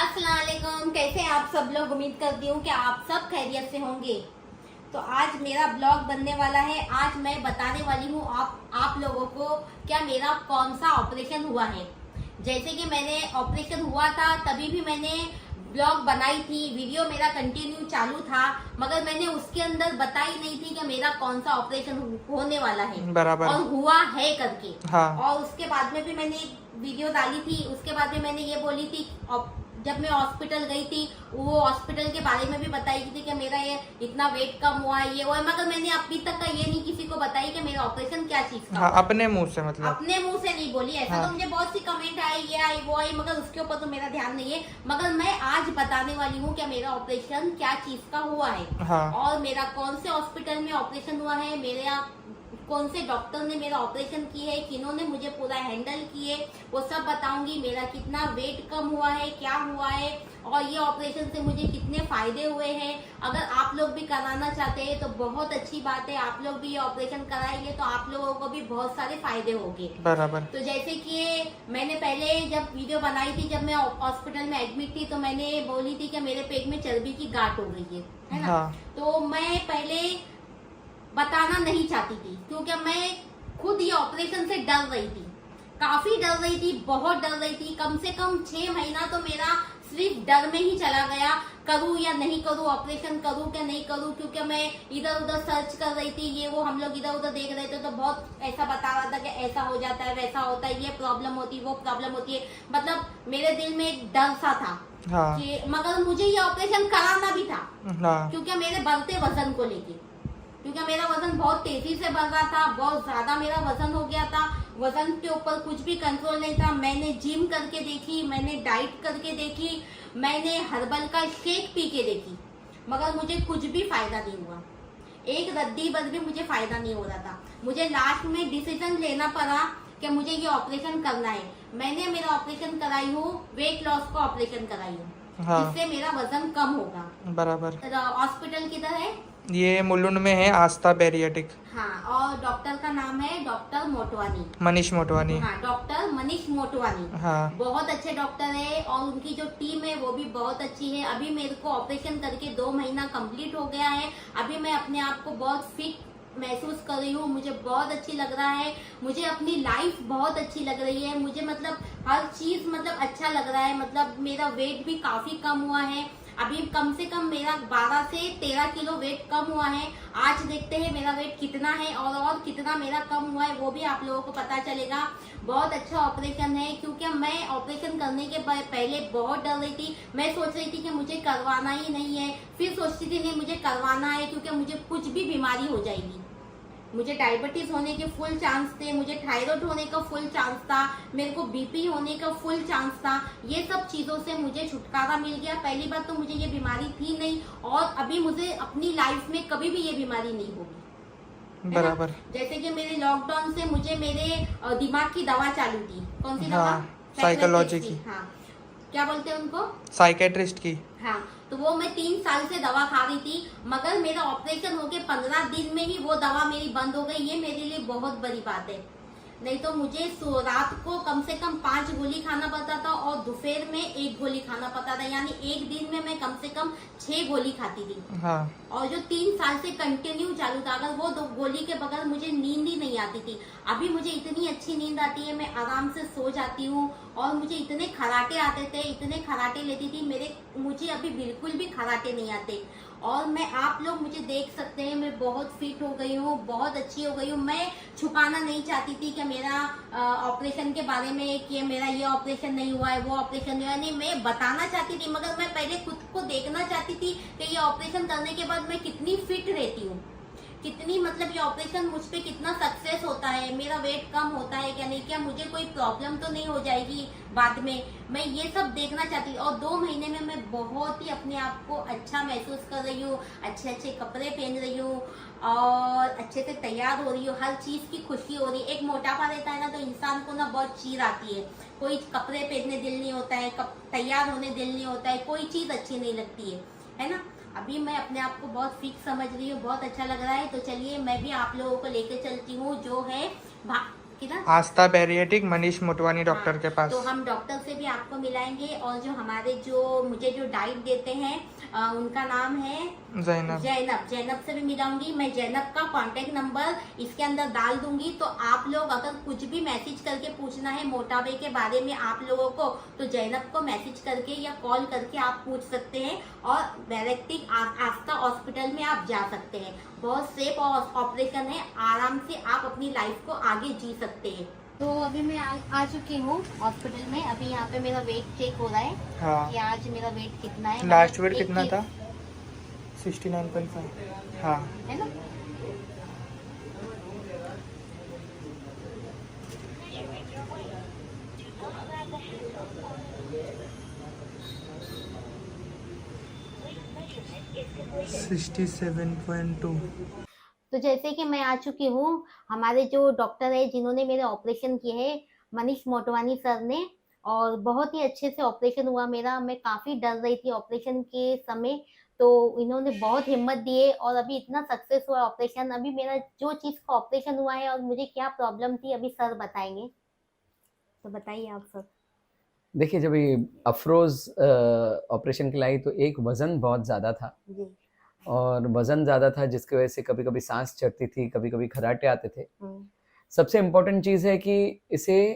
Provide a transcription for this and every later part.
अस्सलाम वालेकुम। कैसे हैं आप सब लोग? उम्मीद करती हूँ कि आप सब खैरियत से होंगे। तो आज मेरा ब्लॉग बनने वाला है। आज मैं बताने वाली हूँ आप लोगों को क्या मेरा कौन सा ऑपरेशन हुआ है। जैसे कि मैंने ऑपरेशन हुआ था तभी भी मैंने ब्लॉग बनाई थी, वीडियो मेरा कंटिन्यू चालू था, मगर मैंने उसके अंदर बताई नहीं थी कि मेरा कौन सा ऑपरेशन होने वाला है बराबर और हुआ है करके। हाँ। और उसके बाद में भी मैंने एक वीडियो डाली थी। उसके बाद में मैंने ये बोली थी जब मैं हॉस्पिटल गई थी, वो हॉस्पिटल के बारे में भी बताई थी कि मेरा ये इतना वेट कम हुआ है, ये हुआ है, मगर मैंने अभी तक का ये नहीं किसी को बताई कि मेरा ऑपरेशन क्या चीज का। हाँ, अपने मुंह से मतलब अपने मुंह से नहीं बोली ऐसा। हाँ। तो मुझे बहुत सी कमेंट आई, ये आई वो आई, मगर उसके ऊपर तो मेरा ध्यान नहीं है। मगर मैं आज बताने वाली हूँ कि मेरा ऑपरेशन क्या चीज का हुआ है। हाँ। और मेरा कौन से हॉस्पिटल में ऑपरेशन हुआ है, मेरे कौन से डॉक्टर ने मेरा ऑपरेशन की है, किन्होंने मुझे पूरा हैंडल किए, वो सब बताऊंगी। मेरा कितना वेट कम हुआ है, क्या हुआ है, और ये ऑपरेशन से मुझे कितने फायदे हुए हैं। अगर आप लोग भी कराना चाहते हैं तो बहुत अच्छी बात है, आप लोग भी ये ऑपरेशन कराएंगे तो आप लोगों को भी बहुत सारे फायदे होंगे। बराबर। तो जैसे कि मैंने पहले जब वीडियो बनाई थी, जब मैं हॉस्पिटल में एडमिट थी, तो मैंने बोली थी कि मेरे पेट में चर्बी की गांठ हो गई है ना। हाँ। तो मैं पहले बताना नहीं चाहती थी क्योंकि मैं खुद ये ऑपरेशन से डर रही थी, काफी डर रही थी, बहुत डर रही थी। कम से कम 6 महीना तो मेरा सिर्फ डर में ही चला गया, करूं या नहीं करूं, ऑपरेशन करूं क्या नहीं करूं, क्योंकि मैं इधर उधर सर्च कर रही थी, ये वो हम लोग इधर उधर देख रहे थे तो बहुत ऐसा बता रहा था कि ऐसा हो जाता है, वैसा होता है, ये प्रॉब्लम होती है, वो प्रॉब्लम होती है। मतलब मेरे दिल में एक डर सा था। हाँ। कि मगर मुझे ये ऑपरेशन कराना भी था। हाँ। क्योंकि मेरे बढ़ते वजन को लेके, क्योंकि मेरा वजन बहुत तेजी से बढ़ रहा था, बहुत ज्यादा मेरा वजन हो गया था, वजन के ऊपर कुछ भी कंट्रोल नहीं था। मैंने जिम करके देखी, मैंने डाइट करके देखी, मैंने हर्बल का शेक पी के देखी, मगर मुझे कुछ भी फायदा नहीं हुआ। एक रद्दी भर भी मुझे फायदा नहीं हो रहा था। मुझे लास्ट में डिसीजन लेना पड़ा कि मुझे ये ऑपरेशन करना है। मैंने मेरा ऑपरेशन कराई हूँ, वेट लॉस का ऑपरेशन कराई हूँ। हाँ। जिससे मेरा वजन कम होगा। बराबर। हॉस्पिटल किधर है? ये मुलुंड में है, आस्था बैरिएटिक। हाँ, और डॉक्टर का नाम है डॉक्टर मोटवानी, मनीष मोटवानी। हाँ, डॉक्टर मनीष मोटवानी। हाँ। बहुत अच्छे डॉक्टर है और उनकी जो टीम है वो भी बहुत अच्छी है। अभी मेरे को ऑपरेशन करके 2 महीना कंप्लीट हो गया है। अभी मैं अपने आप को बहुत फिट महसूस कर रही हूँ, मुझे बहुत अच्छी लग रहा है, मुझे अपनी लाइफ बहुत अच्छी लग रही है, मुझे मतलब हर चीज मतलब अच्छा लग रहा है। मतलब मेरा वेट भी काफी कम हुआ है। अभी कम से कम मेरा 12 से 13 किलो वेट कम हुआ है। आज देखते हैं मेरा वेट कितना है और कितना मेरा कम हुआ है, वो भी आप लोगों को पता चलेगा। बहुत अच्छा ऑपरेशन है, क्योंकि मैं ऑपरेशन करने के पहले बहुत डर रही थी। मैं सोच रही थी कि मुझे करवाना ही नहीं है, फिर सोचती थी नहीं मुझे करवाना है, क्योंकि मुझे कुछ भी बीमारी हो जाएगी। मुझे डायबिटीज होने के फुल चांस थे, मुझे थायराइड होने का फुल चांस था, मेरे को बीपी होने का फुल चांस था। ये सब चीजों से मुझे छुटकारा मिल गया। पहली बात तो मुझे ये बीमारी थी नहीं, और अभी मुझे अपनी लाइफ में कभी भी ये बीमारी नहीं होगी। बराबर। जैसे कि मेरे लॉकडाउन से मुझे मेरे दिमाग की दवा चालू थी। कौन सी दवा? हाँ, साइकोलॉजी की। हाँ, क्या बोलते हैं उनको? साइकेट्रिस्ट की। हाँ, तो वो मैं 3 साल से दवा खा रही थी, मगर मेरा ऑपरेशन होके 15 दिन में ही वो दवा मेरी बंद हो गई। ये मेरे लिए बहुत बड़ी बात है। नहीं तो मुझे रात को कम से कम 5 गोली खाना पड़ता था और दोपहर में 1 गोली खाना पड़ता था, यानी एक दिन में मैं कम से कम 6 गोली खाती थी। हाँ। और जो 3 साल से कंटिन्यू चालू था, अगर वो 2 गोली के बगैर मुझे नींद ही नहीं आती थी। अभी मुझे इतनी अच्छी नींद आती है, मैं आराम से सो जाती हूँ। और मुझे इतने खराटे आते थे, इतने खराटे लेती थी, मुझे अभी बिल्कुल भी खराटे नहीं आते। और मैं, आप लोग मुझे देख सकते हैं, मैं बहुत फिट हो गई हूँ, बहुत अच्छी हो गई हूँ। मैं छुपाना नहीं चाहती थी कि मेरा ऑपरेशन के बारे में कि मेरा ये ऑपरेशन नहीं हुआ है, वो ऑपरेशन नहीं हुआ है, नहीं, मैं बताना चाहती थी, मगर मैं पहले खुद को देखना चाहती थी कि ये ऑपरेशन करने के बाद मैं कितनी फिट रहती हूँ, कितनी मतलब ये ऑपरेशन मुझ पे कितना सक्सेस होता है, मेरा वेट कम होता है क्या नहीं, क्या मुझे कोई प्रॉब्लम तो नहीं हो जाएगी बाद में। मैं ये सब देखना चाहती हूँ। और 2 महीने में मैं बहुत ही अपने आप को अच्छा महसूस कर रही हूँ, अच्छे अच्छे कपड़े पहन रही हूँ और अच्छे से तैयार हो रही हूँ, हर चीज की खुशी हो रही है। एक मोटापा रहता है ना, तो इंसान को ना बहुत चीर आती है, कोई कपड़े पहनने दिल नहीं होता है, तैयार होने दिल नहीं होता है, कोई चीज अच्छी नहीं लगती है ना। अभी मैं अपने आप को बहुत फिक्स समझ रही हूँ, बहुत अच्छा लग रहा है। तो चलिए मैं भी आप लोगों को लेके चलती हूँ, जो है किधर? आस्था बैरिएटिक मनीष मोटवानी डॉक्टर के पास। तो हम डॉक्टर से भी आपको मिलाएंगे और जो हमारे जो मुझे जो डाइट देते हैं उनका नाम है जैनब। जैनब से भी मिलाऊंगी। मैं जैनब का कांटेक्ट नंबर इसके अंदर डाल दूंगी, तो आप लोग अगर कुछ भी मैसेज करके पूछना है मोटापे के बारे में आप लोगों को, तो जैनब को मैसेज करके या कॉल करके आप पूछ सकते हैं और डायरेक्टली आस्था हॉस्पिटल में आप जा सकते हैं। बहुत सेफ ऑपरेशन है, आराम से आप अपनी लाइफ को आगे जी सकते हैं। तो अभी मैं आ चुकी हूँ हॉस्पिटल में। अभी यहाँ पे मेरा वेट चेक हो रहा है हाँ, कि आज मेरा वेट कितना है। लास्ट वेट कितना था? 69.5। हाँ, है ना? सिक्सटी 67.2। तो जैसे कि मैं आ चुकी हूँ, हमारे जो डॉक्टर है जिन्होंने मेरे ऑपरेशन किए हैं, मनीष मोटवानी सर ने, और बहुत ही अच्छे से ऑपरेशन हुआ मेरा। मैं काफ़ी डर रही थी ऑपरेशन के समय, तो इन्होंने बहुत हिम्मत दिए और अभी इतना सक्सेस हुआ ऑपरेशन। अभी मेरा जो चीज़ का ऑपरेशन हुआ है और मुझे क्या प्रॉब्लम थी अभी सर बताएंगे। तो बताइए आप सर। देखिए, जब ये अफरोज ऑपरेशन के लाई तो एक वज़न बहुत ज़्यादा था, जी। और वज़न ज़्यादा था जिसकी वजह से कभी कभी सांस चढ़ती थी, कभी कभी खर्राटे आते थे। सबसे इम्पोर्टेंट चीज़ है कि इसे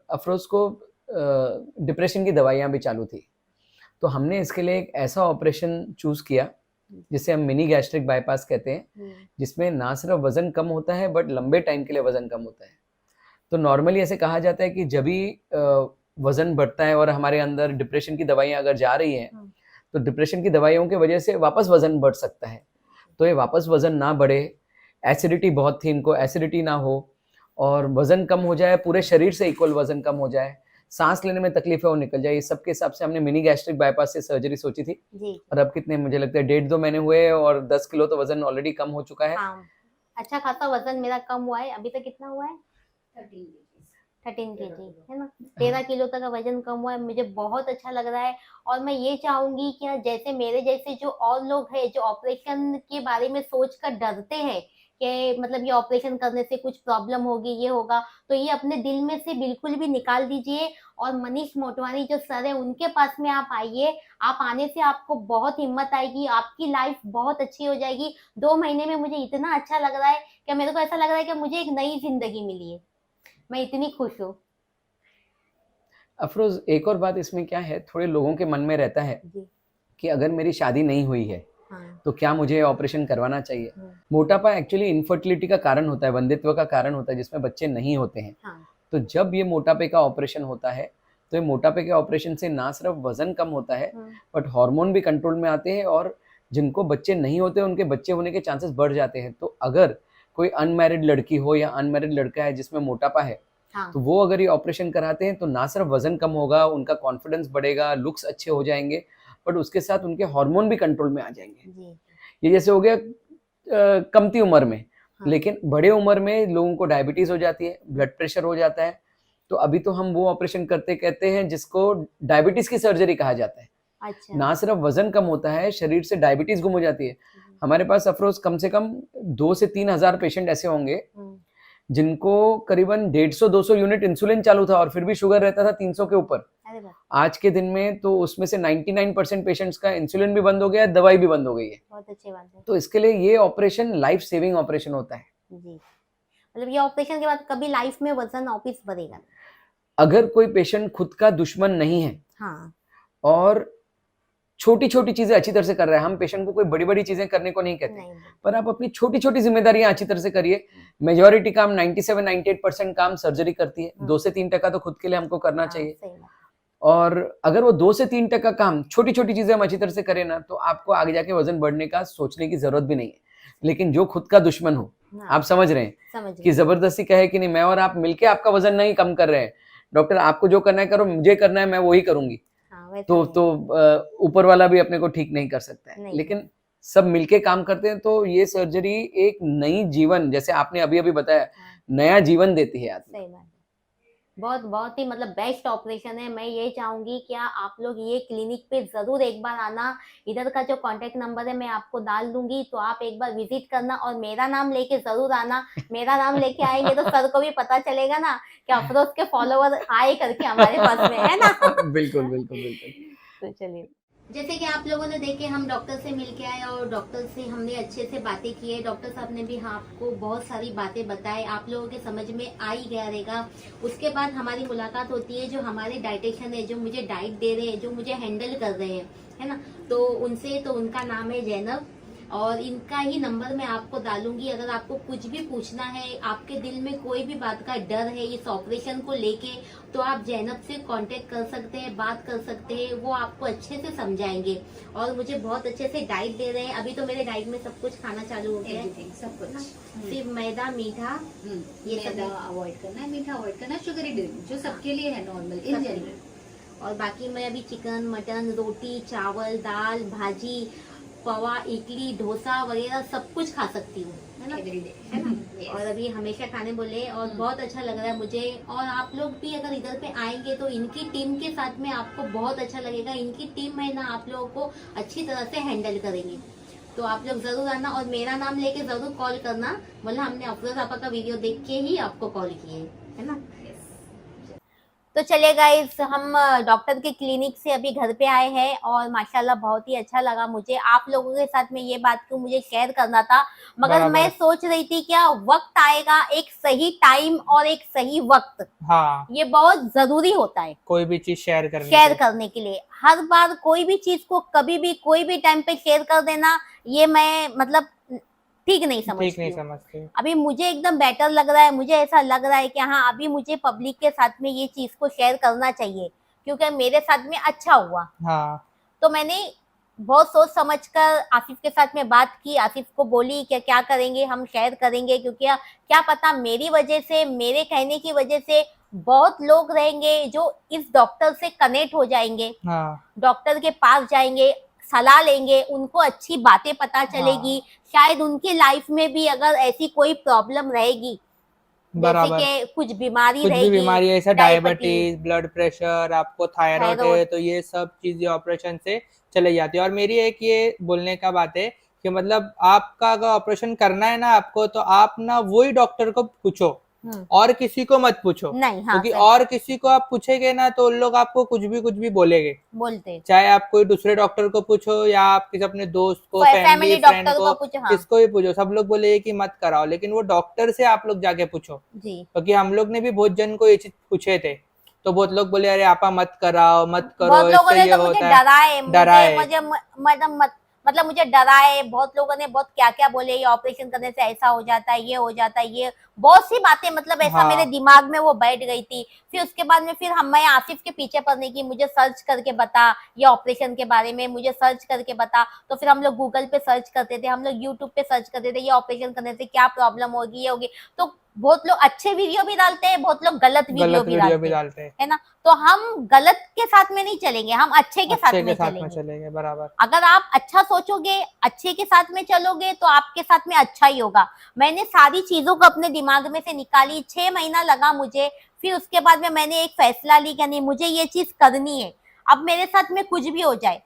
अफरोज को डिप्रेशन की दवाइयाँ भी चालू थी, तो हमने इसके लिए एक ऐसा ऑपरेशन चूज़ किया जिसे हम मिनी गैस्ट्रिक बाईपास कहते हैं, जिसमें ना सिर्फ वज़न कम होता है बट लंबे टाइम के लिए वज़न कम होता है। तो नॉर्मली ऐसे कहा जाता है कि जब भी वज़न बढ़ता है और हमारे अंदर डिप्रेशन की दवाइयाँ अगर जा रही हैं, तो डिप्रेशन की दवाइयों की वजह से वापस वज़न बढ़ सकता है। तो ये वापस वज़न ना बढ़े, एसिडिटी बहुत थी, इनको एसिडिटी ना हो और वज़न कम हो जाए, पूरे शरीर से इक्वल वज़न कम हो जाए, सांस लेने में तकलीफ है वो निकल जाए। ये सबके हिसाब से हमने मिनी गैस्ट्रिक बाईपास से सर्जरी सोची थी। जी। और अब कितने, मुझे लगता है 1.5-2 महीने हुए और 10 किलो तो वज़न ऑलरेडी कम हो चुका है। हाँ, अच्छा खासा वजन मेरा कम हुआ है। अभी तक कितना हुआ है? 13 केजी, है ना? 13 किलो तक का वजन कम हुआ है। मुझे बहुत अच्छा लग रहा है और मैं ये चाहूंगी कि जैसे मेरे जैसे जो और लोग हैं जो ऑपरेशन के बारे में सोच कर डरते हैं कि मतलब ये ऑपरेशन करने से कुछ प्रॉब्लम होगी, ये होगा, तो ये अपने दिल में से बिल्कुल भी निकाल दीजिए और मनीष मोटवानी जो सर है उनके पास में आप आइए। आप आने से आपको बहुत हिम्मत आएगी, आपकी लाइफ बहुत अच्छी हो जाएगी। 2 महीने में मुझे इतना अच्छा लग रहा है कि मेरे को ऐसा लग रहा है कि मुझे एक नई जिंदगी मिली है। मैं इतनी खुश हूँ। अफरोज, एक और बात इसमें क्या है, थोड़े लोगों के मन में रहता है कि अगर मेरी शादी नहीं हुई है तो क्या मुझे ऑपरेशन करवाना चाहिए। मोटापा एक्चुअली इनफर्टिलिटी का कारण होता है, वंध्यत्व का कारण होता है, जिसमें बच्चे नहीं होते हैं। तो जब ये मोटापे का ऑपरेशन होता है तो ये मोटापे के ऑपरेशन से ना सिर्फ वजन कम होता है बट हार्मोन भी कंट्रोल में आते हैं और जिनको बच्चे नहीं होते उनके बच्चे होने के चांसेस बढ़ जाते हैं। तो अगर कोई अनमैरिड लड़की हो या अनमैरिड लड़का है जिसमें मोटापा है, तो वो अगर ये ऑपरेशन कराते हैं तो ना सिर्फ वजन कम होगा, उनका कॉन्फिडेंस बढ़ेगा, लुक्स अच्छे हो जाएंगे, बट उसके साथ उनके हार्मोन भी कंट्रोल में आ जाएंगे। ये जैसे हो गया कमती उम्र में, लेकिन बड़े उम्र में लोगों को डायबिटीज हो जाती है, ब्लड प्रेशर हो जाता है। तो अभी तो हम वो ऑपरेशन करते कहते हैं जिसको डायबिटीज की सर्जरी कहा जाता है। अच्छा। ना सिर्फ वजन कम होता है, शरीर से डायबिटीज गुम हो जाती है। हमारे पास अफरोज कम से कम 2 से 3 हजार पेशेंट ऐसे होंगे जिनको करीबन 150-200 यूनिट इंसुलिन चालू था और फिर भी शुगर रहता था 300 के ऊपर। आज के दिन में तो उसमें से 99% पेशेंट्स का इंसुलिन भी बंद हो गया, दवाई भी बंद हो गई है। बहुत अच्छी बात है। तो इसके लिए ये ऑपरेशन लाइफ सेविंग ऑपरेशन होता है जी। मतलब ये ऑपरेशन के बाद कभी लाइफ में वजन वापस बढ़ेगा? अगर कोई पेशेंट खुद का दुश्मन नहीं है, हाँ, और छोटी छोटी चीजें अच्छी तरह से कर रहा है। हम पेशेंट को कोई बड़ी बड़ी चीजें करने को नहीं कहते, पर आप अपनी छोटी छोटी जिम्मेदारियां अच्छी तरह से करिए। मेजॉरिटी काम 97-98% काम सर्जरी करती है, 2 से 3% तो खुद के लिए हमको करना चाहिए। और अगर वो 2 से 3% काम, छोटी छोटी चीजें हम अच्छी तरह से करें ना, तो आपको आगे जाके वजन बढ़ने का सोचने की जरूरत भी नहीं है। लेकिन जो खुद का दुश्मन हो, आप समझ रहे हैं कि जबरदस्ती कहे कि नहीं मैं और आप मिलके आपका वजन नहीं कम कर रहे हैं, डॉक्टर आपको जो करना है करो, मुझे करना है मैं वही करूंगी, तो ऊपर वाला भी अपने को ठीक नहीं कर सकता है। लेकिन सब मिलके काम करते हैं तो ये सर्जरी एक नई जीवन, जैसे आपने अभी अभी बताया, नया जीवन देती है आदमी। बहुत बहुत ही मतलब बेस्ट ऑपरेशन है। मैं ये चाहूंगी कि आप लोग ये क्लिनिक पे जरूर एक बार आना। इधर का जो कांटेक्ट नंबर है मैं आपको डाल दूंगी, तो आप एक बार विजिट करना और मेरा नाम लेके जरूर आना। मेरा नाम लेके आएंगे तो सर को भी पता चलेगा ना कि अफरोज के फॉलोवर आए करके हमारे पास में, है ना। बिल्कुल बिल्कुल बिल्कुल। तो चलिए, जैसे कि आप लोगों ने देखे हम डॉक्टर से मिलके आए और डॉक्टर से हमने अच्छे से बातें की है। डॉक्टर साहब ने भी आपको बहुत सारी बातें बताए, आप लोगों के समझ में आ ही गया रहेगा। उसके बाद हमारी मुलाकात होती है जो हमारे डाइटिशियन है, जो मुझे डाइट दे रहे हैं, जो मुझे हैंडल कर रहे हैं, है ना। तो उनसे, तो उनका नाम है जैनब और इनका ही नंबर मैं आपको डालूंगी। अगर आपको कुछ भी पूछना है, आपके दिल में कोई भी बात का डर है इस ऑपरेशन को लेके, तो आप जैनब से कांटेक्ट कर सकते हैं, बात कर सकते हैं, वो आपको अच्छे से समझाएंगे। और मुझे बहुत अच्छे से डाइट दे रहे हैं। अभी तो मेरे डाइट में सब कुछ खाना चालू हो गया है, एवरीथिंग, सब कुछ। सिर्फ मैदा, मीठा, ये सब मैदा अवॉइड करना है, मीठा अवॉइड करना है, शुगरी ड्रिंक जो सबके लिए है नॉर्मल इन जनरल। और बाकी मैं अभी चिकन, मटन, रोटी, चावल, दाल, भाजी, पवा, इडली, डोसा वगैरह सब कुछ खा सकती हूँ, है ना। एवरी डे, है ना। और अभी हमेशा खाने बोले और बहुत अच्छा लग रहा है मुझे। और आप लोग भी अगर इधर पे आएंगे तो इनकी टीम के साथ में आपको बहुत अच्छा लगेगा। इनकी टीम है ना, आप लोगों को अच्छी तरह से हैंडल करेंगे। तो आप लोग जरूर आना और मेरा नाम लेके जरूर कॉल करना। मतलब हमने अफरोज आपा का वीडियो देख के ही आपको कॉल किए, है ना। तो चलिए गाइस, हम डॉक्टर के क्लिनिक से अभी घर पे आए हैं और माशाल्लाह बहुत ही अच्छा लगा मुझे। आप लोगों के साथ में ये बात को मुझे शेयर करना था, मगर बराबर। मैं सोच रही थी क्या वक्त आएगा, एक सही टाइम और एक सही वक्त, हाँ, ये बहुत जरूरी होता है कोई भी चीज शेयर करने शेयर के। करने के लिए। हर बार कोई भी चीज को कभी भी कोई भी टाइम पे शेयर कर देना, ये मैं मतलब ठीक नहीं ठीक समझती नहीं हूँ। समझते। अभी मुझे एकदम बेटर लग रहा है, मुझे ऐसा लग रहा है कि हाँ अभी मुझे पब्लिक के साथ में ये चीज को शेयर करना चाहिए, क्योंकि मेरे साथ में अच्छा हुआ। हाँ, तो मैंने बहुत सोच समझ कर आसिफ के साथ में बात की, आसिफ को बोली कि क्या करेंगे, हम शेयर करेंगे, क्योंकि क्या पता मेरी वजह से, मेरे कहने की वजह से बहुत लोग रहेंगे जो इस डॉक्टर से कनेक्ट हो जाएंगे, हाँ, डॉक्टर के पास जाएंगे, सलाह लेंगे, उनको अच्छी बातें पता चलेगी। शायद उनकी लाइफ में भी अगर ऐसी कोई प्रॉब्लम रहेगी, जैसे बराबर। कि कुछ बीमारी कुछ भी रहेगी, बीमारी है, ऐसा डायबिटीज, डायबिटीज, ब्लड प्रेशर, आपको थायराइड है, थायराइड, तो ये सब चीजें ऑपरेशन से चले जाती है। और मेरी एक ये बोलने का बात है कि मतलब आपका अगर ऑपरेशन करना है ना आपको, तो आप ना वही डॉक्टर को पूछो और किसी को मत पूछो। नहीं, हाँ क्योंकि सर, और किसी को आप पूछेंगे ना तो उन लोग आपको कुछ भी बोलेंगे। बोलते चाहे आप कोई दूसरे डॉक्टर को पूछो या आप किसी अपने दोस्त को, फैमिली फैमिली फ्रेंड डॉक्टर को को, पूछो, हाँ किसको भी पूछो, सब लोग बोलेंगे कि मत कराओ, लेकिन वो डॉक्टर से आप लोग जाके पूछो। जी। क्योंकि हम लोग ने भी बहुत जन को ये चीज पूछे थे, तो बहुत लोग बोले अरे आपा मत कराओ, मत करो, बहुत लोगों इससे ने ये तो मुझे होता है, डराए, डराए। मुझे मतलब मुझे डराए, बहुत लोगों ने बहुत क्या क्या बोले, ये ऑपरेशन करने से ऐसा हो जाता है, ये हो जाता है, ये बहुत सी बातें, मतलब ऐसा मेरे हाँ, दिमाग में वो बैठ गई थी। फिर उसके बाद में फिर मैं आसिफ के पीछे पड़ने की, मुझे सर्च करके बता ये ऑपरेशन के बारे में, मुझे सर्च करके बता। तो फिर हम लोग गूगल पे सर्च करते थे, हम लोग यूट्यूब पे सर्च करते थे, ये ऑपरेशन करने से क्या प्रॉब्लम होगी, ये होगी। तो बहुत लोग अच्छे वीडियो भी डालते हैं, बहुत लोग गलत वीडियो गलत भी वीडियो भी डालते हैं, डालते हैं। है ना। तो हम गलत के साथ में नहीं चलेंगे, हम अच्छे के साथ अच्छे के में साथ में चलेंगे। चलेंगे, बराबर। अगर आप अच्छा सोचोगे, अच्छे के साथ में चलोगे, तो आपके साथ में अच्छा ही होगा। मैंने सारी चीजों को अपने दिमाग में से निकाली, 6 महीना लगा मुझे। फिर उसके बाद में मैंने एक फैसला ली कि नहीं, मुझे ये चीज करनी है। अब मेरे साथ में कुछ भी हो जाए,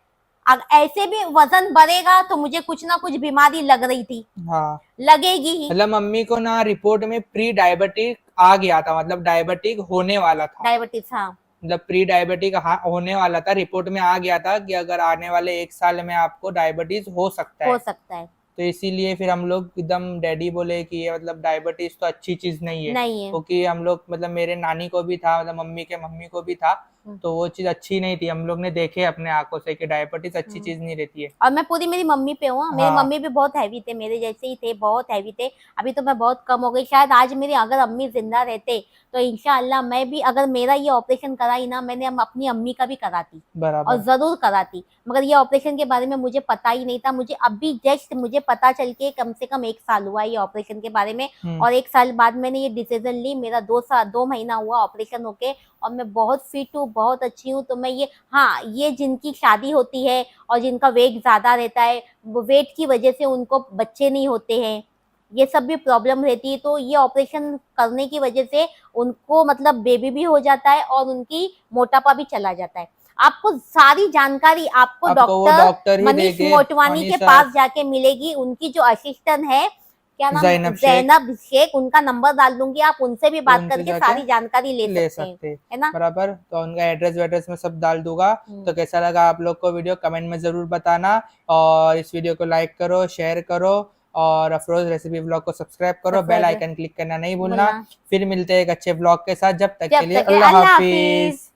ऐसे भी वजन बढ़ेगा तो मुझे कुछ ना कुछ बीमारी लग रही थी, हाँ, लगेगी ही। मतलब मम्मी को ना रिपोर्ट में प्री डायबिटिक आ गया था, मतलब डायबिटिक होने वाला था, डायबिटीज, हाँ, मतलब प्री डायबिटिक होने वाला था, रिपोर्ट में आ गया था कि अगर आने वाले 1 साल में आपको डायबिटीज हो सकता हो है। सकता है। तो इसीलिए फिर हम लोग एकदम डैडी बोले कि ये मतलब डायबिटीज तो अच्छी चीज नहीं है, नहीं है। क्योंकि हम लोग मतलब मेरे नानी को भी था, मतलब मम्मी के मम्मी को भी था, तो वो चीज अच्छी नहीं थी। हम लोग ने देखे अपने आंखों से कि डायबिटीज अच्छी चीज नहीं रहती है। और मैं पूरी मेरी मम्मी पे हूँ, मेरी हाँ, मम्मी भी बहुत हैवी थे, मेरे जैसे ही थे, बहुत हैवी थे। अभी तो मैं बहुत कम हो गई। शायद आज मेरे अगर अम्मी जिंदा रहते तो इंशाअल्लाह मैं भी, अगर मेरा ये ऑपरेशन कराई ना, मैंने अपनी अम्मी का भी कराती और बराबर। जरूर कराती। मगर ये ऑपरेशन के बारे में मुझे पता ही नहीं था। मुझे अभी जस्ट मुझे पता चल के कम से कम 1 साल हुआ ये ऑपरेशन के बारे में। और 1 साल बाद मैंने ये डिसीजन ली। मेरा 2 महीना हुआ ऑपरेशन होके और मैं बहुत फिट हूँ, बहुत अच्छी हूँ। तो मैं ये, हाँ, ये जिनकी शादी होती है और जिनका वेट ज्यादा रहता है, वो वेट की वजह से उनको बच्चे नहीं होते हैं, ये सब भी प्रॉब्लम रहती है। तो ये ऑपरेशन करने की वजह से उनको मतलब बेबी भी हो जाता है और उनकी मोटापा भी चला जाता है। आपको सारी जानकारी आपको आपको वो डॉक्टर ही मनीष देंगे, मोटवानी मनीष के सर। पास जाके मिलेगी। उनकी जो असिस्टेंट है, क्या नाम, ज़ैनब शेख। ज़ैनब शेख, उनका नंबर डाल दूंगी, आप उनसे भी बात उनसे करके जाके सारी जानकारी ले ले सकते हैं, सकते, है ना। बराबर। तो उनका एड्रेस वेड्रेस में सब डाल दूंगा। तो कैसा लगा आप लोग को वीडियो कमेंट में जरूर बताना, और इस वीडियो को लाइक करो, शेयर करो, और अफरोज रेसिपी व्लॉग को सब्सक्राइब करो, बेल आइकन क्लिक करना नहीं भूलना। फिर मिलते हैं एक अच्छे व्लॉग के साथ, जब तक के लिए अल्लाह हाफिज।